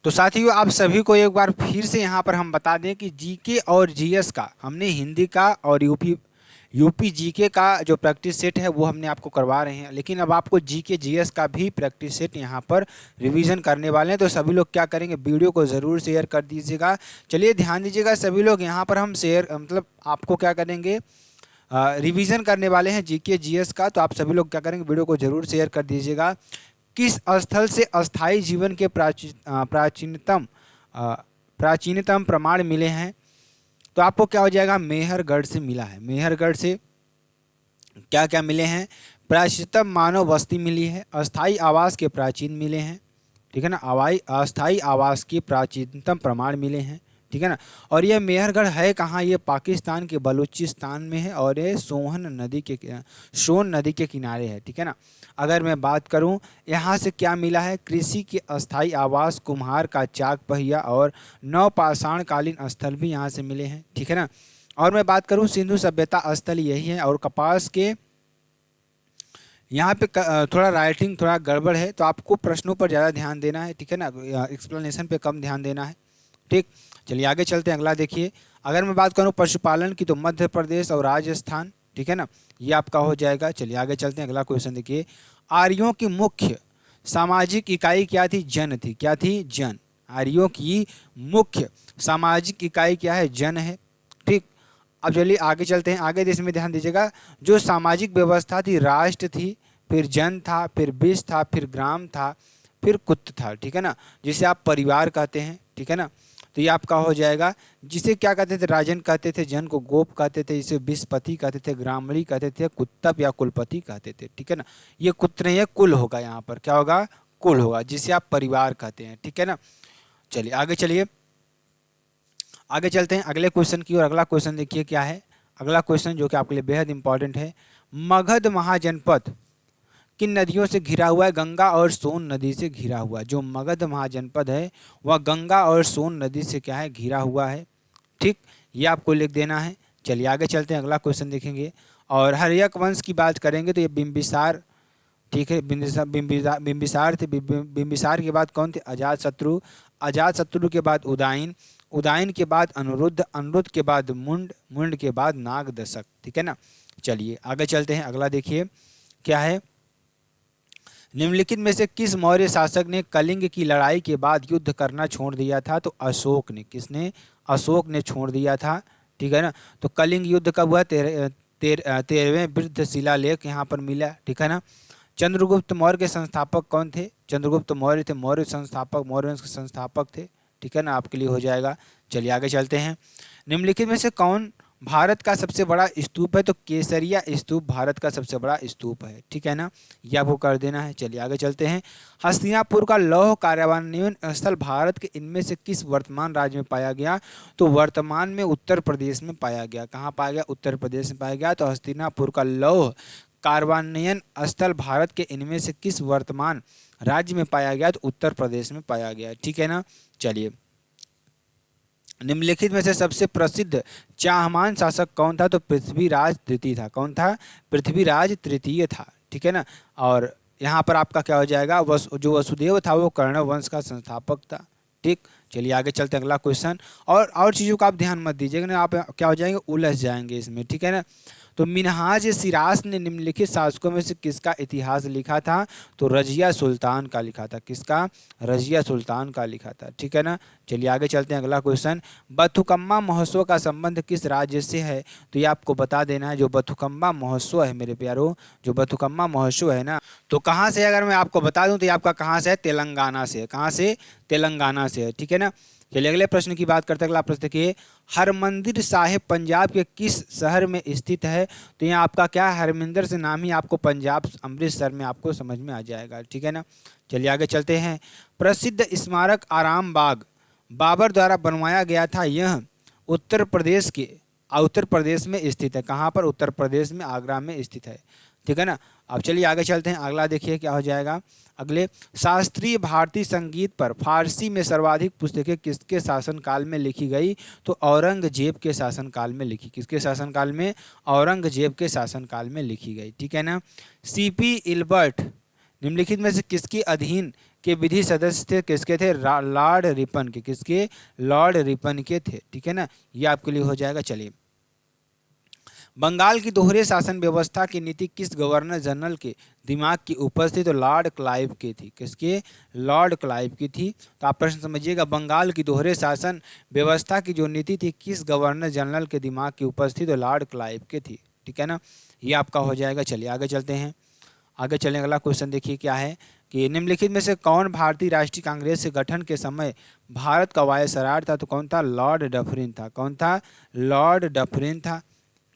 तो साथियों आप सभी को एक बार फिर से यहाँ पर हम बता दें कि जीके और जीएस का हमने हिंदी का और यूपी जीके का जो प्रैक्टिस सेट है वो हमने आपको करवा रहे हैं, लेकिन अब आपको जीके जीएस का भी प्रैक्टिस सेट यहाँ पर रिवीजन करने वाले हैं। तो सभी लोग क्या करेंगे, वीडियो को ज़रूर शेयर कर दीजिएगा। चलिए ध्यान दीजिएगा सभी लोग, यहाँ पर हम शेयर मतलब आपको क्या करेंगे, रिवीजन करने वाले हैं जीके जीएस का। तो आप सभी लोग क्या करेंगे, वीडियो को ज़रूर शेयर कर दीजिएगा। किस स्थल से अस्थाई जीवन के प्राचीनतम प्रमाण मिले हैं? तो आपको क्या हो जाएगा, मेहरगढ़ से मिला है। मेहरगढ़ से क्या क्या मिले हैं, प्राचीनतम मानव बस्ती मिली है, अस्थाई आवास के प्राचीन मिले हैं, ठीक है ना, अस्थाई आवास के प्राचीनतम प्रमाण मिले हैं, ठीक है ना। और ये मेहरगढ़ है कहाँ, ये पाकिस्तान के बलूचिस्तान में है और ये सोन नदी के किनारे है, ठीक है ना। अगर मैं बात करूं यहाँ से क्या मिला है, कृषि के अस्थाई आवास, कुम्हार का चाक पहिया और नवपाषाण कालीन स्थल भी यहाँ से मिले हैं, ठीक है ना। और मैं बात करूं सिंधु सभ्यता स्थल यही है, और कपास के यहाँ पे थोड़ा राइटिंग थोड़ा गड़बड़ है, तो आपको प्रश्नों पर ज़्यादा ध्यान देना है, ठीक है ना, एक्सप्लेनेशन पे कम ध्यान देना है, ठीक। चलिए आगे चलते हैं, अगला देखिए। अगर मैं बात करूं पशुपालन की तो मध्य प्रदेश और राजस्थान, ठीक है ना, ये आपका हो जाएगा। चलिए आगे चलते हैं, अगला क्वेश्चन देखिए। आर्यों की मुख्य सामाजिक इकाई क्या थी? जन थी। क्या थी? जन। आर्यों की मुख्य सामाजिक इकाई क्या है? जन है, ठीक। अब चलिए आगे चलते हैं, आगे देश में ध्यान दीजिएगा। जो सामाजिक व्यवस्था थी, राष्ट्र थी, फिर जन था, फिर विष था, फिर ग्राम था, फिर कुत्त था, ठीक है ना, जिसे आप परिवार कहते हैं, ठीक है ना। तो ये आपका हो जाएगा, जिसे क्या कहते थे, राजन कहते थे, जन को गोप कहते थे, इसे विषपति कहते थे, ग्रामणी कहते थे, कुत्तप या कुलपति कहते थे, ठीक है ना। ये कुत्त नहीं है, कुल होगा, यहाँ पर क्या होगा, कुल होगा, जिसे आप परिवार कहते हैं, ठीक है ना। चलिए आगे चलिए, आगे चलते हैं अगले क्वेश्चन की ओर। अगला क्वेश्चन देखिए क्या है, अगला क्वेश्चन जो कि आपके लिए बेहद इंपॉर्टेंट है। मगध महाजनपद किन नदियों से घिरा हुआ है? गंगा और सोन नदी से घिरा हुआ है। जो मगध महाजनपद है वह गंगा और सोन नदी से क्या है, घिरा हुआ है, ठीक। ये आपको लिख देना है। चलिए आगे चलते हैं, अगला क्वेश्चन देखेंगे। और हर्यक वंश की बात करेंगे तो ये बिंबिसार, ठीक है, बिंबिसार थे। बिंबिसार के बाद कौन थे? अजातशत्रु। अजातशत्रु के बाद उदायन, उदायन के बाद अनिरुद्ध, अनिरुद्ध के बाद मुंड, मुंड के बाद नागदशक, ठीक है ना। चलिए आगे चलते हैं, अगला देखिए क्या है। निम्नलिखित में से किस मौर्य शासक ने कलिंग की लड़ाई के बाद युद्ध करना छोड़ दिया था? तो अशोक ने। किसने? अशोक ने छोड़ दिया था, ठीक है ना। तो कलिंग युद्ध कब हुआ? 13वें वृद्ध शिलालेख यहाँ पर मिला, ठीक है ना। चंद्रगुप्त मौर्य के संस्थापक कौन थे? चंद्रगुप्त मौर्य थे, मौर्य संस्थापक, मौर्य वंश के संस्थापक थे, ठीक है ना, आपके लिए हो जाएगा। चलिए आगे चलते हैं। निम्नलिखित में से कौन भारत का सबसे बड़ा स्तूप है? तो केसरिया स्तूप भारत का सबसे बड़ा स्तूप है, ठीक है ना, यह आपको कर देना है। चलिए आगे चलते हैं। हस्तिनापुर का लौह कार्यान्वयन स्थल भारत के इनमें से किस वर्तमान राज्य में पाया गया? तो वर्तमान में उत्तर प्रदेश में पाया गया। कहाँ पाया गया? उत्तर प्रदेश में पाया गया। तो हस्तिनापुर का लौह कार्यान्वयन स्थल भारत के इनमें से किस वर्तमान राज्य में पाया गया? तो उत्तर प्रदेश में पाया गया, ठीक है ना। चलिए निम्नलिखित में से सबसे प्रसिद्ध चाहमान शासक कौन था? तो पृथ्वीराज तृतीय था। कौन था? पृथ्वीराज तृतीय था, ठीक है ना। और यहाँ पर आपका क्या हो जाएगा, जो वसुदेव था वो कर्ण वंश का संस्थापक था, ठीक। चलिए आगे चलते हैं, अगला क्वेश्चन। और चीज़ों का आप ध्यान मत दीजिएगा ना, आप क्या हो जाएंगे, उलझ जाएंगे इसमें, ठीक है ना। तो मिनहाज सिराज ने निम्नलिखित शासकों में से किसका इतिहास लिखा था? तो रजिया सुल्तान का लिखा था। किसका? रजिया सुल्तान का लिखा था, ठीक है ना। चलिए आगे चलते हैं, अगला क्वेश्चन। बथुकम्मा महोत्सव का संबंध किस राज्य से है? तो ये आपको बता देना है। जो बथुकम्मा महोत्सव है मेरे प्यारो, जो बथुकम्मा महोत्सव है ना, तो कहाँ से, अगर मैं आपको बता दूं तो ये आपका कहाँ से है? तेलंगाना से है। कहाँ से? तेलंगाना से है, ठीक है ना। चलिए अगले प्रश्न की बात करते हैं। अगला प्रश्न देखिए, हरमंदिर साहिब पंजाब के किस शहर में स्थित है? तो यहाँ आपका क्या है, हरमिंदर से नाम ही आपको पंजाब अमृतसर में आपको समझ में आ जाएगा, ठीक है ना। चलिए आगे चलते हैं। प्रसिद्ध स्मारक आराम बाग बाबर द्वारा बनवाया गया था, यह उत्तर प्रदेश के उत्तर प्रदेश में स्थित है। कहाँ पर? उत्तर प्रदेश में आगरा में स्थित है, ठीक है ना। अब चलिए आगे चलते हैं, अगला देखिए क्या हो जाएगा। अगले, शास्त्रीय भारतीय संगीत पर फारसी में सर्वाधिक पुस्तकें किसके शासनकाल में लिखी गई? तो औरंगजेब के शासनकाल में लिखी। किसके शासनकाल में? औरंगजेब के शासनकाल में लिखी गई, ठीक है ना। सीपी इल्बर्ट निम्नलिखित में से किसके अधीन के विधि सदस्य थे, किसके थे, लॉर्ड रिपन के, किसके, लॉर्ड रिपन के थे, ठीक है ना, ये आपके लिए हो जाएगा। चलिए, बंगाल की दोहरे शासन व्यवस्था की नीति किस गवर्नर जनरल के दिमाग की उपज थी, तो लॉर्ड क्लाइव की थी, किसके, लॉर्ड क्लाइव की थी। तो आप प्रश्न समझिएगा, बंगाल की दोहरे शासन व्यवस्था की जो नीति थी किस गवर्नर जनरल के दिमाग की उपज थी, तो लॉर्ड क्लाइव की थी, ठीक है ना, ये आपका हो जाएगा। चलिए आगे चलते हैं, आगे चलने अगला क्वेश्चन देखिए क्या है कि निम्नलिखित में से कौन भारतीय राष्ट्रीय कांग्रेस के गठन के समय भारत का वायसराय था, तो कौन था, लॉर्ड डफरिन था, कौन था, लॉर्ड डफरिन था,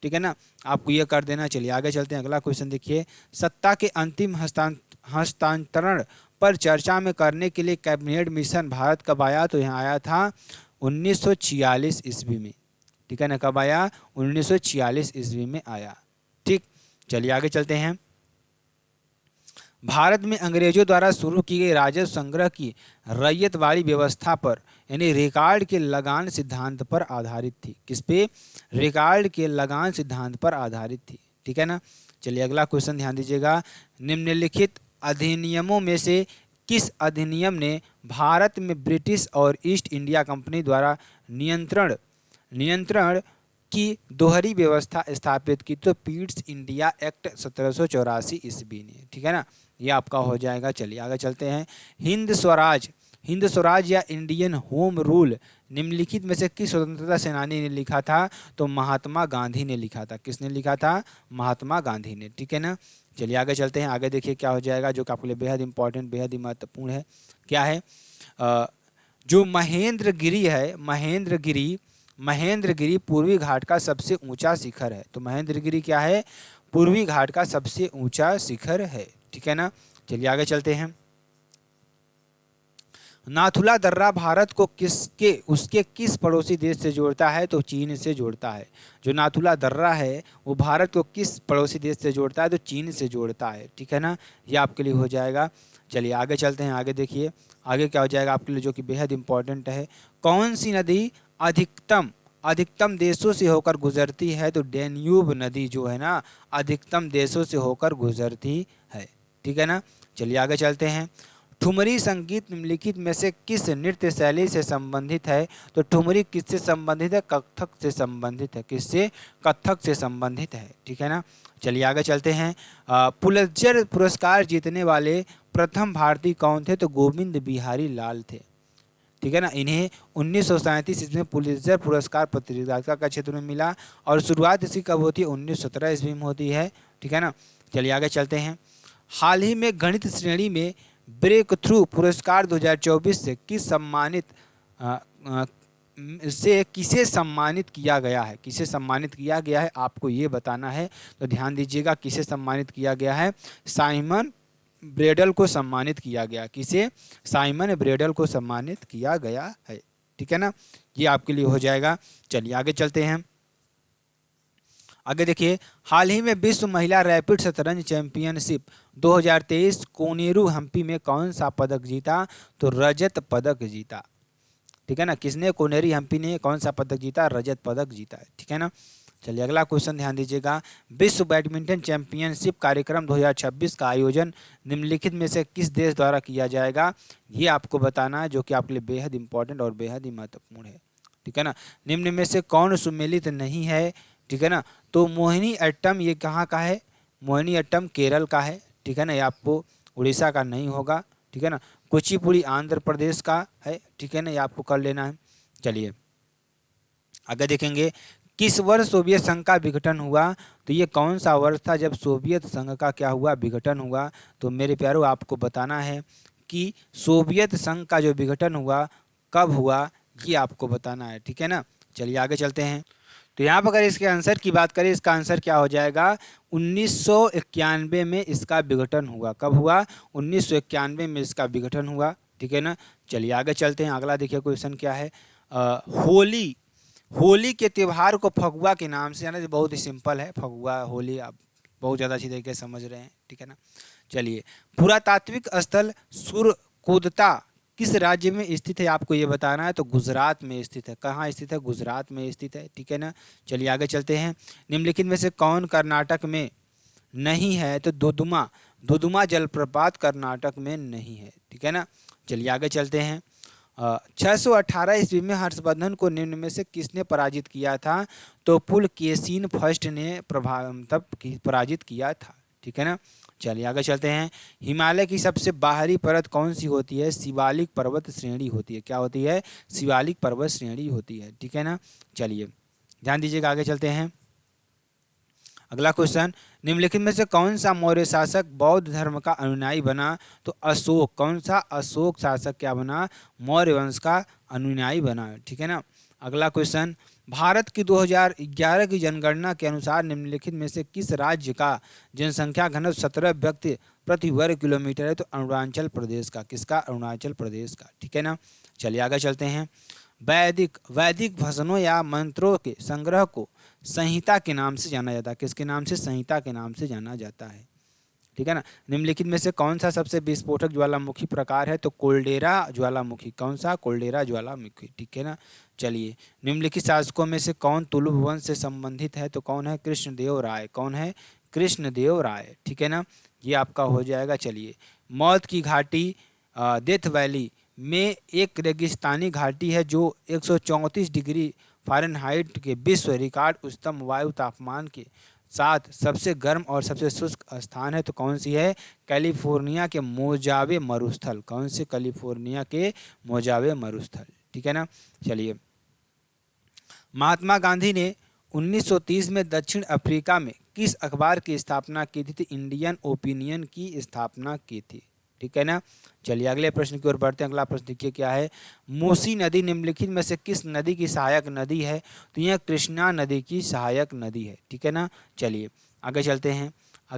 ठीक है ना, आपको ये कर देना। चलिए आगे चलते हैं, अगला क्वेश्चन देखिए, सत्ता के अंतिम हस्तांतरण पर चर्चा में करने के लिए कैबिनेट मिशन भारत कब आया, तो यहाँ आया था 1946 ईस्वी में, ठीक है ना, कब आया, 1946 ईस्वी में आया, ठीक। चलिए आगे चलते हैं, भारत में अंग्रेजों द्वारा शुरू की गई राजस्व संग्रह की रैयतवाड़ी व्यवस्था पर यानी रिकार्ड के लगान सिद्धांत पर आधारित थी, किस पे, रिकार्ड के लगान सिद्धांत पर आधारित थी, ठीक है ना। चलिए अगला क्वेश्चन ध्यान दीजिएगा, निम्नलिखित अधिनियमों में से किस अधिनियम ने भारत में ब्रिटिश और ईस्ट इंडिया कंपनी द्वारा नियंत्रण की दोहरी व्यवस्था स्थापित की, तो पीट्स इंडिया एक्ट 1784 ईस्वी ने, ठीक है ना, ये आपका हो जाएगा। चलिए आगे चलते हैं, हिंद स्वराज या इंडियन होम रूल निम्नलिखित में से किस स्वतंत्रता सेनानी ने लिखा था, तो महात्मा गांधी ने लिखा था, किसने लिखा था, महात्मा गांधी ने, ठीक है ना। चलिए आगे चलते हैं, आगे देखिए क्या हो जाएगा जो कि आपके लिए बेहद इंपॉर्टेंट, बेहद ही महत्वपूर्ण है, क्या है, जो महेंद्रगिरी है, महेंद्रगिरी पूर्वी घाट का सबसे ऊंचा शिखर है, तो महेंद्रगिरी क्या है, पूर्वी घाट का सबसे ऊंचा शिखर है, ठीक है ना। चलिए आगे चलते हैं, नाथुला दर्रा भारत को उसके किस पड़ोसी देश से जोड़ता है, तो चीन से जोड़ता है। जो नाथुला दर्रा है वो भारत को किस पड़ोसी देश से जोड़ता है, तो चीन से जोड़ता है, ठीक है ना, ये आपके लिए हो जाएगा। चलिए आगे चलते हैं, आगे देखिए आगे क्या हो जाएगा आपके लिए जो कि बेहद इंपॉर्टेंट है, कौन सी नदी अधिकतम देशों से होकर गुजरती है, तो डैन्यूब नदी जो है ना अधिकतम देशों से होकर गुजरती है, ठीक है ना। चलिए आगे चलते हैं, ठुमरी संगीत निम्नलिखित में से किस नृत्य शैली से संबंधित है, तो ठुमरी किससे संबंधित है, कथक से संबंधित है, किससे, कथक से संबंधित है, ठीक है ना। चलिए आगे चलते हैं, पुलित्जर पुरस्कार जीतने वाले प्रथम भारतीय कौन थे, तो गोविंद बिहारी लाल थे, ठीक है ना। इन्हें 1937 ईस्वी में पुलित्जर पुरस्कार पत्रकारिता का क्षेत्र में मिला और शुरुआत इसकी कब होती है, 1917 ईस्वी में होती है, ठीक है ना। चलिए आगे चलते हैं, हाल ही में गणित श्रेणी में ब्रेक थ्रू पुरस्कार 2024 से किसे सम्मानित किया गया है, किसे सम्मानित किया गया है आपको ये बताना है, तो ध्यान दीजिएगा, किसे सम्मानित किया गया है, साइमन ब्रेडल को सम्मानित किया गया, किसे, साइमन ब्रेडल को सम्मानित किया गया है, ठीक है ना, ये आपके लिए हो जाएगा। चलिए आगे चलते हैं, आगे देखिए, हाल ही में विश्व महिला रैपिड शतरंज चैंपियनशिप 2023 कोनेरू हम्पी में कौन सा पदक जीता, तो रजत पदक जीता, ठीक है ना, किसने, कोनेरी हम्पी ने कौन सा पदक जीता, रजत पदक जीता है, ठीक है ना। चलिए अगला क्वेश्चन ध्यान दीजिएगा, विश्व बैडमिंटन चैंपियनशिप कार्यक्रम 2026 का आयोजन निम्नलिखित में से किस देश द्वारा किया जाएगा, ये आपको बताना है जो कि आपके लिए बेहद इंपॉर्टेंट और बेहद ही महत्वपूर्ण है, ठीक है ना। निम्न में से कौन सम्मिलित नहीं है, ठीक है ना, तो मोहिनीअट्टम ये कहाँ का है, मोहिनीअट्टम केरल का है, ठीक है ना, ये आपको उड़ीसा का नहीं होगा, ठीक है ना, कुचिपुड़ी आंध्र प्रदेश का है, ठीक है ना, ये आपको कर लेना है। चलिए आगे देखेंगे, किस वर्ष सोवियत संघ का विघटन हुआ, तो ये कौन सा वर्ष था जब सोवियत संघ का क्या हुआ, विघटन हुआ, तो मेरे प्यारों आपको बताना है कि सोवियत संघ का जो विघटन हुआ कब हुआ, ये आपको बताना है, ठीक है ना। चलिए आगे चलते हैं, तो यहाँ पर अगर इसके आंसर की बात करें, इसका आंसर क्या हो जाएगा, 1991 में इसका विघटन हुआ, कब हुआ, 1991 में इसका विघटन हुआ, ठीक है ना। चलिए आगे चलते हैं, अगला देखिए क्वेश्चन क्या है, होली के त्यौहार को फगुआ के नाम से, है ना, बहुत ही सिंपल है, फगुआ होली आप बहुत ज़्यादा अच्छी तरीके से समझ रहे हैं, ठीक है ना। चलिए, पुरातात्विक स्थल सुरकोदता किस राज्य में स्थित है, आपको ये बताना है, तो गुजरात में स्थित है, कहाँ स्थित है, गुजरात में स्थित है, ठीक है ना। चलिए आगे चलते हैं, निम्नलिखित में से कौन कर्नाटक में नहीं है, तो दुदुमा दुदुमा जलप्रपात कर्नाटक में नहीं है, ठीक है ना। चलिए आगे चलते हैं। 618 ईस्वी में हर्षवर्धन को निम्न में से किसने पराजित किया था? तो पुलकेशिन फर्स्ट ने पराजित किया था, ठीक है ना। चलिए आगे चलते हैं। हिमालय की सबसे बाहरी परत कौन सी होती है? शिवालिक पर्वत श्रेणी होती है। क्या होती है? शिवालिक पर्वत श्रेणी होती है, ठीक है ना। चलिए ध्यान दीजिएगा, आगे चलते हैं। अगला क्वेश्चन, निम्नलिखित में से कौन सा मौर्य शासक बौद्ध धर्म का अनुयायी बना? तो अशोक। कौन सा अशोक शासक क्या बना? मौर्य वंश का अनुयायी बना, ठीक है ना। अगला क्वेश्चन, भारत की 2011 की जनगणना के अनुसार निम्नलिखित में से किस राज्य का जनसंख्या घनत्व 17 व्यक्ति प्रति वर्ग किलोमीटर है? तो अरुणाचल प्रदेश का। किसका? अरुणाचल प्रदेश का, ठीक है ना। चलिए आगे चलते हैं। वैदिक भजनों या मंत्रों के संग्रह को संहिता के नाम से जाना जाता है। किसके नाम से? संहिता के नाम से जाना जाता है, ठीक है ना। निम्नलिखित में से कौन सा सबसे विस्फोटक ज्वालामुखी प्रकार है? तो कोल्डेरा ज्वालामुखी। कौन सा? कोल्डेरा ज्वालामुखी, ठीक है ना। चलिए, निम्नलिखित शासकों में से कौन तुलुव वंश से संबंधित है? तो कौन है? कृष्णदेव राय। कौन है? कृष्णदेव राय, ठीक है ना। ये आपका हो जाएगा। चलिए, मौत की घाटी डेथ वैली में एक रेगिस्तानी घाटी है जो 134 डिग्री फ़ारेनहाइट के विश्व रिकॉर्ड उच्चतम वायु तापमान के साथ सबसे गर्म और सबसे शुष्क स्थान है। तो कौन सी है? कैलिफोर्निया के मोजावे मरुस्थल। कौन से? कैलिफोर्निया के मोजावे मरुस्थल, ठीक है ना। चलिए, महात्मा गांधी ने 1930 में दक्षिण अफ्रीका में किस अखबार की स्थापना की थी? तो इंडियन ओपिनियन की स्थापना की थी, ठीक है ना। चलिए अगले प्रश्न की ओर बढ़ते हैं। अगला प्रश्न देखिए क्या है। मूसी नदी निम्नलिखित में से किस नदी की सहायक नदी है? तो यह कृष्णा नदी की सहायक नदी है, ठीक है ना। चलिए आगे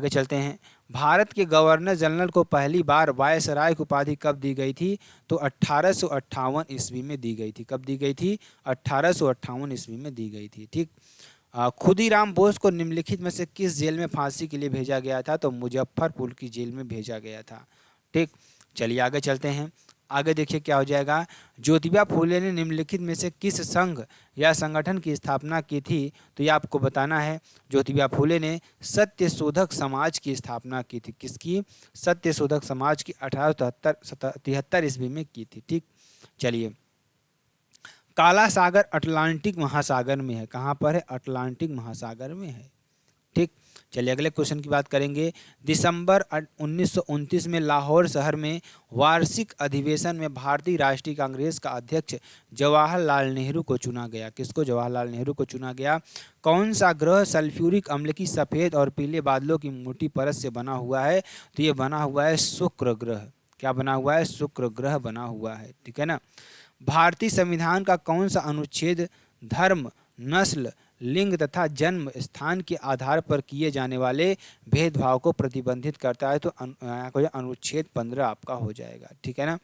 चलते हैं। भारत के गवर्नर जनरल को पहली बार वायसराय की उपाधि कब दी गई थी? तो 1858 ईस्वी में दी गई थी। कब दी गई थी? 1858 ईस्वी में दी गई थी, ठीक। खुदीराम बोस को निम्नलिखित में से किस जेल में फांसी के लिए भेजा गया था? तो मुजफ्फरपुर की जेल में भेजा गया था, ठीक। चलिए आगे चलते हैं। आगे देखिए क्या हो जाएगा। ज्योतिबा फुले ने निम्नलिखित में से किस संघ या संगठन की स्थापना की थी? तो ये आपको बताना है। ज्योतिबा फुले ने सत्य शोधक समाज की स्थापना की थी। किसकी? सत्य शोधक समाज की 1873 ईस्वी में की थी, ठीक। चलिए, काला सागर अटलांटिक महासागर में है। कहाँ पर है? अटलांटिक महासागर में है, ठीक। चलिए अगले क्वेश्चन की बात करेंगे। दिसंबर 1929 में लाहौर शहर में वार्षिक अधिवेशन में भारतीय राष्ट्रीय कांग्रेस का अध्यक्ष जवाहरलाल नेहरू को चुना गया। किसको? जवाहरलाल नेहरू को चुना गया। कौन सा ग्रह सल्फ्यूरिक अम्ल की सफ़ेद और पीले बादलों की मोटी परत से बना हुआ है? तो ये बना हुआ है शुक्र ग्रह। क्या बना हुआ है? शुक्र ग्रह बना हुआ है, ठीक है ना। भारतीय संविधान का कौन सा अनुच्छेद धर्म, नस्ल, लिंग तथा जन्म स्थान के आधार पर किए जाने वाले भेदभाव को प्रतिबंधित करता है? तो अनुच्छेद 15 आपका हो जाएगा, ठीक है ना।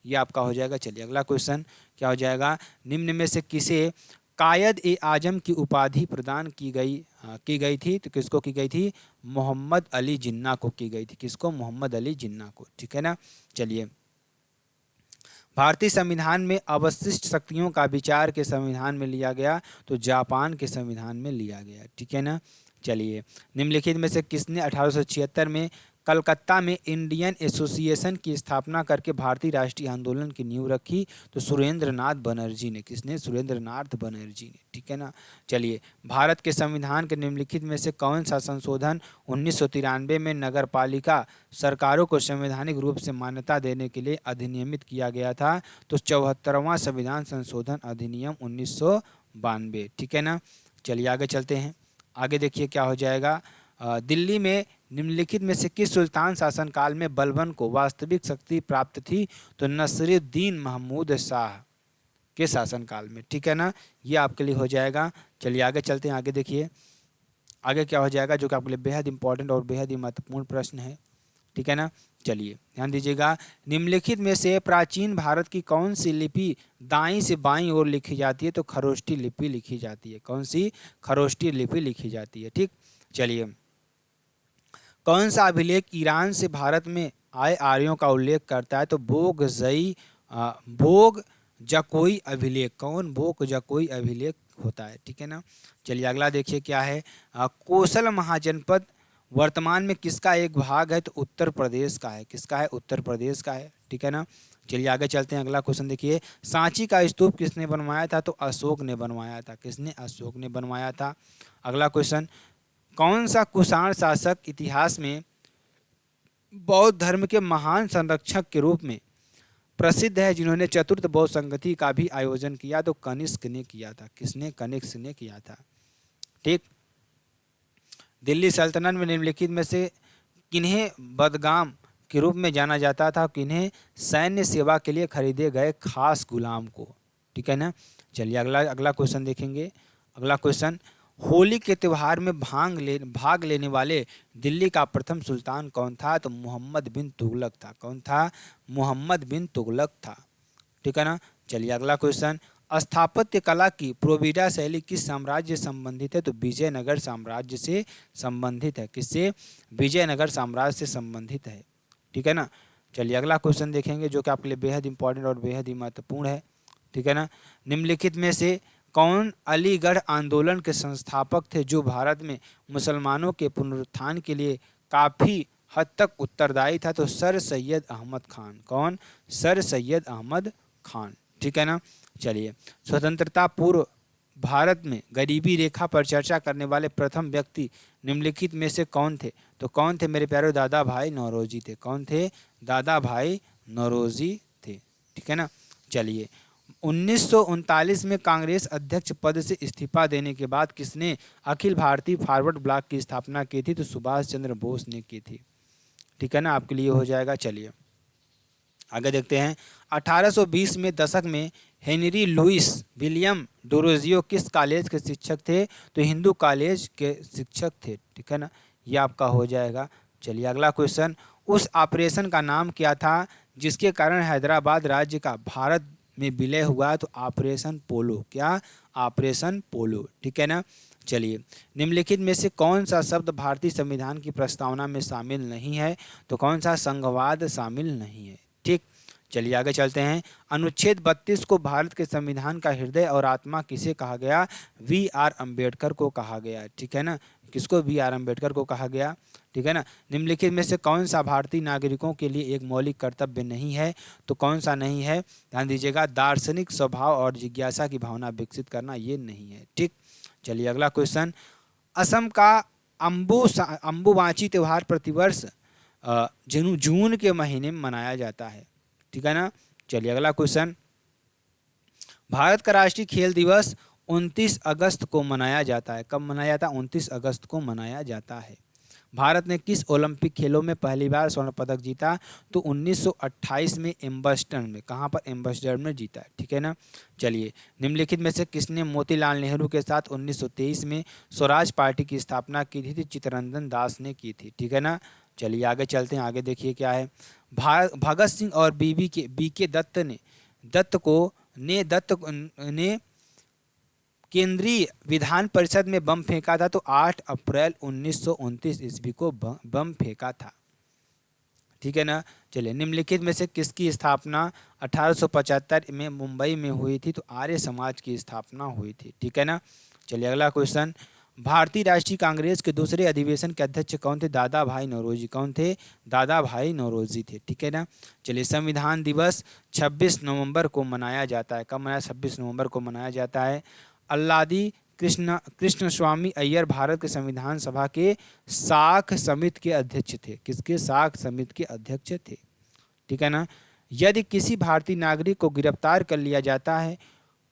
ये आपका हो जाएगा। चलिए अगला क्वेश्चन क्या हो जाएगा। निम्न में से किसे कायद ए आजम की उपाधि प्रदान की गई थी? तो किसको की गई थी? मोहम्मद अली जिन्ना को की गई थी। किसको? मोहम्मद अली जिन्ना को, ठीक है ना। चलिए, भारतीय संविधान में अवशिष्ट शक्तियों का विचार के संविधान में लिया गया? तो जापान के संविधान में लिया गया, ठीक है ना। चलिए, निम्नलिखित में से किसने 1876 में कलकत्ता में इंडियन एसोसिएशन की स्थापना करके भारतीय राष्ट्रीय आंदोलन की नींव रखी? तो सुरेंद्र नाथ बनर्जी ने। किसने? सुरेंद्र नाथ बनर्जी ने, ठीक है ना। चलिए, भारत के संविधान के निम्नलिखित में से कौन सा संशोधन 1993 में नगरपालिका सरकारों को संवैधानिक रूप से मान्यता देने के लिए अधिनियमित किया गया था? तो 74वां संविधान संशोधन अधिनियम 1992, ठीक है ना। चलिए आगे चलते हैं। आगे देखिए क्या हो जाएगा। दिल्ली में निम्नलिखित में से किस सुल्तान शासनकाल में बलबन को वास्तविक शक्ति प्राप्त थी? तो नसीरुद्दीन महमूद शाह के शासनकाल में, ठीक है ना। ये आपके लिए हो जाएगा। चलिए आगे चलते हैं। आगे देखिए आगे क्या हो जाएगा, जो कि आपके लिए बेहद इंपॉर्टेंट और बेहद ही महत्वपूर्ण प्रश्न है, ठीक है ना। चलिए ध्यान दीजिएगा। निम्नलिखित में से प्राचीन भारत की कौन सी लिपि दाईं से बाईं ओर लिखी जाती है? तो खरोष्टी लिपि लिखी जाती है। कौन सी? खरोष्टी लिपि लिखी जाती है, ठीक। चलिए, कौन सा अभिलेख ईरान से भारत में आए आर्यों का उल्लेख करता है? तो बोग जकोई अभिलेख। कौन? बोग जकोई अभिलेख होता है, ठीक है ना। चलिए अगला देखिए क्या है। कोसल महाजनपद वर्तमान में किसका एक भाग है? तो उत्तर प्रदेश का है। किसका है? उत्तर प्रदेश का है। ठीक है ना। चलिए आगे चलते हैं, अगला क्वेश्चन देखिए, सांची का स्तूप किसने बनवाया था? तो अशोक ने बनवाया था। किसने? अशोक ने बनवाया था। अगला क्वेश्चन, कौन सा कुषाण शासक इतिहास में बौद्ध धर्म के महान संरक्षक के रूप में प्रसिद्ध है, जिन्होंने चतुर्थ बौद्ध संगति का भी आयोजन किया? तो कनिष्क ने किया था। किसने? कनिष्क ने किया था। ठीक। दिल्ली सल्तनत में निम्नलिखित में से किन्हें बदगाम के रूप में जाना जाता था? किन्हें? सैन्य सेवा के लिए खरीदे गए खास गुलाम को। ठीक है ना। चलिए अगला क्वेश्चन देखेंगे। अगला क्वेश्चन, होली के त्यौहार में भाग लेने वाले दिल्ली का प्रथम सुल्तान कौन था? तो मोहम्मद बिन तुगलक था। कौन था? मोहम्मद बिन तुगलक था। ठीक है ना। चलिए अगला क्वेश्चन, स्थापत्य कला की प्रोविडा शैली किस साम्राज्य से संबंधित है? तो विजयनगर साम्राज्य से संबंधित है। किससे? विजयनगर साम्राज्य से संबंधित है। ठीक है ना। चलिए अगला क्वेश्चन देखेंगे, जो कि आपके लिए बेहद इंपॉर्टेंट और बेहद ही महत्वपूर्ण है। ठीक है ना। निम्नलिखित में से कौन अलीगढ़ आंदोलन के संस्थापक थे, जो भारत में मुसलमानों के पुनरुत्थान के लिए काफ़ी हद तक उत्तरदायी था? तो सर सैयद अहमद खान। कौन? सर सैयद अहमद खान। ठीक है ना। चलिए, स्वतंत्रता पूर्व भारत में गरीबी रेखा पर चर्चा करने वाले प्रथम व्यक्ति निम्नलिखित में से कौन थे? तो कौन थे मेरे प्यारे? दादा भाई नौरोजी थे। कौन थे? दादा भाई नौरोजी थे। ठीक है ना। चलिए, 1939 में कांग्रेस अध्यक्ष पद से इस्तीफा देने के बाद किसने अखिल भारतीय फॉरवर्ड ब्लॉक की स्थापना की थी? तो सुभाष चंद्र बोस ने की थी। ठीक है ना। आपके लिए हो जाएगा। चलिए आगे देखते हैं। 1820 में दशक में हेनरी लुइस विलियम डोरोजियो किस कॉलेज के शिक्षक थे? तो हिंदू कॉलेज के शिक्षक थे। ठीक है ना। ये आपका हो जाएगा। चलिए अगला क्वेश्चन, उस ऑपरेशन का नाम क्या था जिसके कारण हैदराबाद राज्य का भारत में विलय हुआ? तो ऑपरेशन पोलो। क्या? ऑपरेशन पोलो। ठीक है ना। चलिए, निम्नलिखित में से कौन सा शब्द भारतीय संविधान की प्रस्तावना में शामिल नहीं है? तो कौन सा? संघवाद शामिल नहीं है। ठीक। चलिए आगे चलते हैं। अनुच्छेद 32 को भारत के संविधान का हृदय और आत्मा किसे कहा गया? वी आर अम्बेडकर को कहा गया। ठीक है ना। किसको? वी आर अम्बेडकर को कहा गया। ठीक है ना। निम्नलिखित में से कौन सा भारतीय नागरिकों के लिए एक मौलिक कर्तव्य नहीं है? तो कौन सा नहीं है? ध्यान दीजिएगा, दार्शनिक स्वभाव और जिज्ञासा की भावना विकसित करना, ये नहीं है। ठीक। चलिए अगला क्वेश्चन, असम का अम्बुबाची त्यौहार प्रतिवर्ष जून के महीने में मनाया जाता है। ठीक है ना। चलिए अगला क्वेश्चन, भारत का राष्ट्रीय खेल दिवस 29 अगस्त को मनाया जाता है। कब मनाया जाता है? 29 अगस्त को मनाया जाता है। भारत ने किस ओलंपिक खेलों में पहली बार स्वर्ण पदक जीता? तो 1928 में एम्बर्सडर में। कहाँ पर? एम्बर्सडर में जीता है। ठीक है ना। चलिए, निम्नलिखित में से किसने मोतीलाल नेहरू के साथ 1923 में स्वराज पार्टी की स्थापना की थी? तो चित्तरंजन दास ने की थी। ठीक है ना। चलिए आगे चलते हैं, आगे देखिए क्या है। भगत सिंह और बी के दत्त ने केंद्रीय विधान परिषद में बम फेंका था? तो 8 अप्रैल 1929 ईस्वी को बम फेंका था। ठीक है ना। चलिए, निम्नलिखित में से किसकी स्थापना 1875 में मुंबई में हुई थी? तो आर्य समाज की स्थापना हुई थी। ठीक है ना। चलिए अगला क्वेश्चन, भारतीय राष्ट्रीय कांग्रेस के दूसरे अधिवेशन के अध्यक्ष कौन थे? दादा भाई नौरोजी। कौन थे? दादा भाई नौरोजी थे। ठीक है ना। चलिए, संविधान दिवस 26 नवंबर को मनाया जाता है। कब मनाया? 26 नवंबर को मनाया जाता है। अल्लादी कृष्ण स्वामी अय्यर भारत के संविधान सभा के साख समिति के अध्यक्ष थे। किसके? साख समिति के अध्यक्ष थे। ठीक है ना। यदि किसी भारतीय नागरिक को गिरफ्तार कर लिया जाता है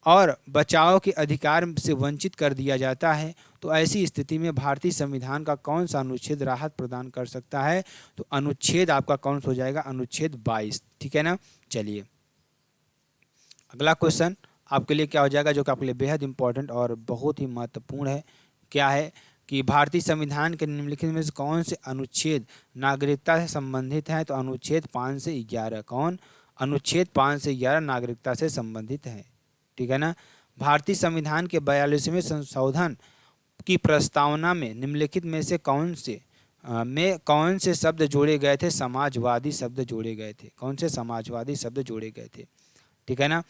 और बचाव के अधिकार से वंचित कर दिया जाता है, तो ऐसी स्थिति में भारतीय संविधान का कौन सा अनुच्छेद राहत प्रदान कर सकता है? तो अनुच्छेद आपका कौन सा हो जाएगा? अनुच्छेद 22। ठीक है ना। चलिए अगला क्वेश्चन आपके लिए क्या हो जाएगा, जो कि आपके लिए बेहद इंपॉर्टेंट और बहुत ही महत्वपूर्ण है। क्या है कि भारतीय संविधान के निम्नलिखित में से कौन से अनुच्छेद नागरिकता से संबंधित हैं? तो अनुच्छेद 5 से 11। कौन? अनुच्छेद 5 से 11 नागरिकता से संबंधित है। ठीक है ना। भारतीय संविधान के 42वें संशोधन की प्रस्तावना में निम्नलिखित में से कौन से शब्द जोड़े गए थे? समाजवादी शब्द जोड़े गए थे। कौन से? समाजवादी शब्द जोड़े गए थे। ठीक है ना।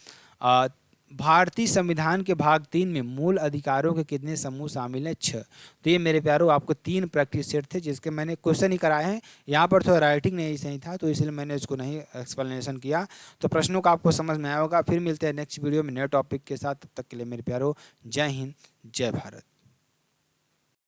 भारतीय संविधान के भाग 3 में मूल अधिकारों के कितने समूह शामिल हैं? 6। तो ये मेरे प्यारों आपको 3 प्रैक्टिस सेट थे जिसके मैंने क्वेश्चन ही कराए हैं। यहाँ पर थोड़ा राइटिंग नहीं सही था तो इसलिए मैंने इसको नहीं एक्सप्लेनेशन किया। तो प्रश्नों का आपको समझ में आया होगा। फिर मिलते हैं नेक्स्ट वीडियो में नए टॉपिक के साथ। तब तक के लिए मेरे प्यारों, जय हिंद, जय भारत।